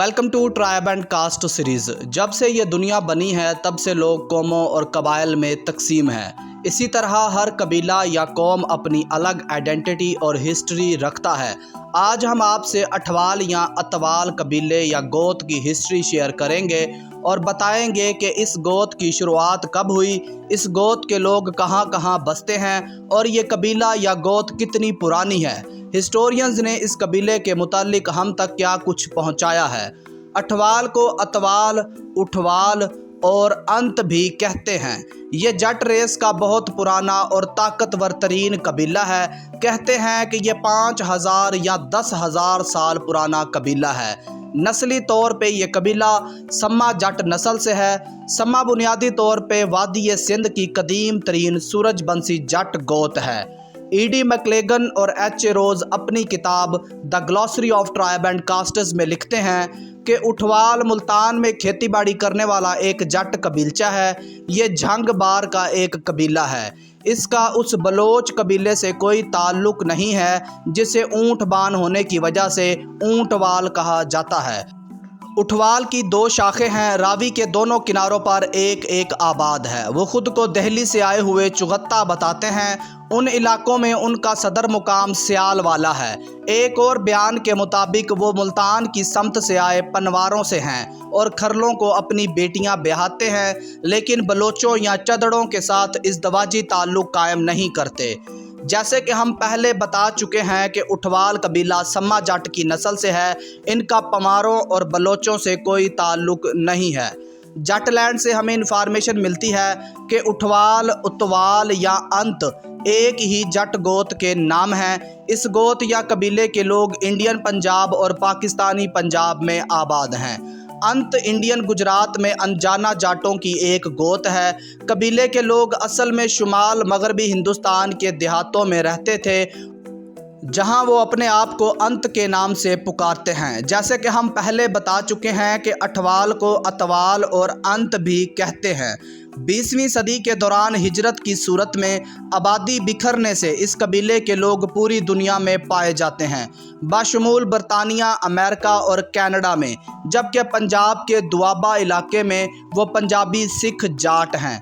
Welcome to tribe and caste series. जब से ये दुनिया बनी है तब से लोग कौमों और कबाइल में तकसीम है। इसी तरह हर कबीला या कौम अपनी अलग आइडेंटिटी और हिस्ट्री रखता है। आज हम आपसे अठवाल या अतवाल कबीले या गोत की हिस्ट्री शेयर करेंगे और बताएंगे कि इस गोत की शुरुआत कब हुई, इस गोत के लोग कहाँ कहाँ बसते हैं और ये कबीला या गोत कितनी पुरानी है। हिस्टोरियंस ने इस कबीले के मुतालिक हम तक क्या कुछ पहुँचाया है। अठवाल को अतवाल, उठवाल और अंत भी कहते हैं। ये जट रेस का बहुत पुराना और ताकतवर तरीन कबीला है। कहते हैं कि ये 5000 या 10,000 साल पुराना कबीला है। नस्ली तौर पे ये कबीला सम्मा जट नस्ल से है। सम्मा बुनियादी तौर पे वादी सिंध की कदीम तरीन सूरजबंसी जट गोत है। ईडी मैक्लेगन और एच.ए. रोज अपनी किताब the glossary of tribe and castes में लिखते हैं कि उठवाल मुल्तान में खेती बाड़ी करने वाला एक जट कबीलचा है। ये झंग बार का एक कबीला है। इसका उस बलोच कबीले से कोई ताल्लुक नहीं है जिसे ऊँट बान होने की वजह से ऊँटवाल कहा जाता है। उठवाल की 2 शाखें हैं। रावी के दोनों किनारों पर एक एक आबाद है। वो खुद को दिल्ली से आए हुए चुगत्ता बताते हैं। उन इलाकों में उनका सदर मुकाम सियाल वाला है। एक और बयान के मुताबिक वो मुल्तान की समत से आए पनवारों से हैं और खरलों को अपनी बेटियां ब्याहते हैं, लेकिन बलोचों या चदड़ों के साथ इज़दवाजी ताल्लुक़ कायम नहीं करते। जैसे कि हम पहले बता चुके हैं कि उठवाल कबीला सम्मा जट की नस्ल से है। इनका पमारों और बलोचों से कोई ताल्लुक़ नहीं है। जटलैंड से हमें इंफॉर्मेशन मिलती है कि उठवाल, उतवाल या अंत एक ही जट गोत के नाम हैं। इस गोत या कबीले के लोग इंडियन पंजाब और पाकिस्तानी पंजाब में आबाद हैं। अंत इंडियन गुजरात में अनजाना जाटों की एक गोत है। कबीले के लोग असल में शुमाल मगरबी हिंदुस्तान के देहातों में रहते थे, जहां वो अपने आप को अंत के नाम से पुकारते हैं। जैसे कि हम पहले बता चुके हैं कि अठवाल को अतवाल और अंत भी कहते हैं। 20वीं सदी के दौरान हिजरत की सूरत में आबादी बिखरने से इस कबीले के लोग पूरी दुनिया में पाए जाते हैं, बाशमूल बरतानिया, अमेरिका और कनाडा में, जबकि पंजाब के दुआबा इलाके में वो पंजाबी सिख जाट हैं।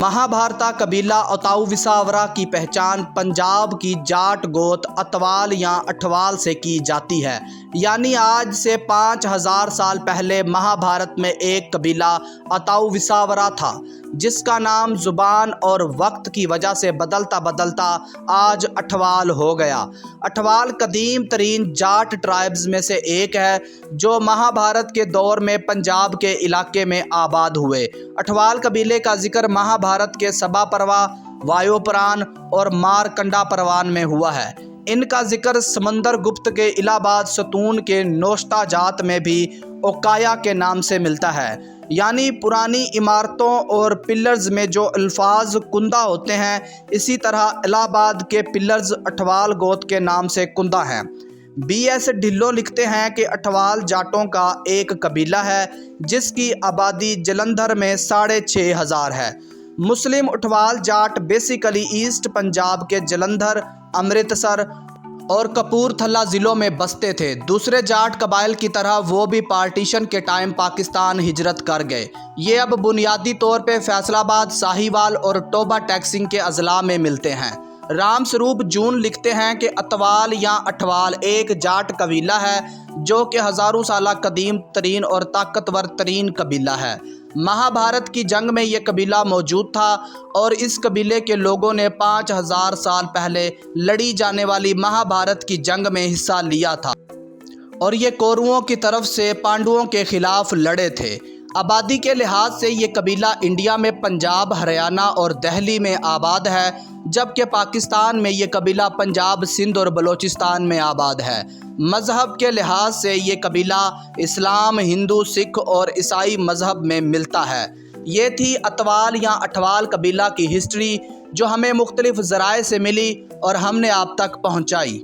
महाभारता कबीला ओताऊ विसावरा की पहचान पंजाब की जाट गोत अतवाल या अठवाल से की जाती है। यानी आज से 5000 साल पहले महाभारत में एक कबीला ओताऊ विसावरा था, जिसका नाम ज़ुबान और वक्त की वजह से बदलता बदलता आज अठवाल हो गया। अठवाल कदीम तरीन जाट ट्राइब्स में से एक है जो महाभारत के दौर में पंजाब के इलाके में आबाद हुए। अठवाल कबीले का जिक्र महाभारत के सबा परवा, वायुपुराण और मारकंडा परवान में हुआ है। इनका जिक्र समंदर गुप्त के इलाहाबाद सतून के नोश्ता जात में भी ओकाया के नाम से मिलता है। यानी पुरानी इमारतों और पिलर्स में जो अल्फाज कुंदा होते हैं, इसी तरह इलाहाबाद के पिलर्स अठवाल गोत के नाम से कुंदा हैं। B.S. ढिल्लों लिखते हैं कि अठवाल जाटों का एक कबीला है जिसकी आबादी जलंधर में 6500 है। मुस्लिम उठवाल जाट बेसिकली ईस्ट पंजाब के जलंधर, अमृतसर और कपूरथला ज़िलों में बसते थे। दूसरे जाट कबाइल की तरह वो भी पार्टीशन के टाइम पाकिस्तान हिजरत कर गए। ये अब बुनियादी तौर पे फैसलाबाद, साहिवाल और टोबा टैक्सिंग के अजला में मिलते हैं। राम स्वरूप जून लिखते हैं कि अतवाल या अठवाल एक जाट कबीला है जो कि हज़ारों साल कदीम तरीन और ताकतवर तरीन कबीला है। महाभारत की जंग में ये कबीला मौजूद था और इस कबीले के लोगों ने 5000 साल पहले लड़ी जाने वाली महाभारत की जंग में हिस्सा लिया था और ये कौरवों की तरफ से पांडवों के खिलाफ लड़े थे। आबादी के लिहाज से ये कबीला इंडिया में पंजाब, हरियाणा और दिल्ली में आबाद है, जबकि पाकिस्तान में ये कबीला पंजाब, सिंध और बलूचिस्तान में आबाद है। मज़हब के लिहाज से ये कबीला इस्लाम, हिंदू, सिख और ईसाई मज़हब में मिलता है। ये थी अतवाल या अठवाल कबीला की हिस्ट्री जो हमें मुख्तलिफ ज़राए से मिली और हमने आप तक पहुँचाई।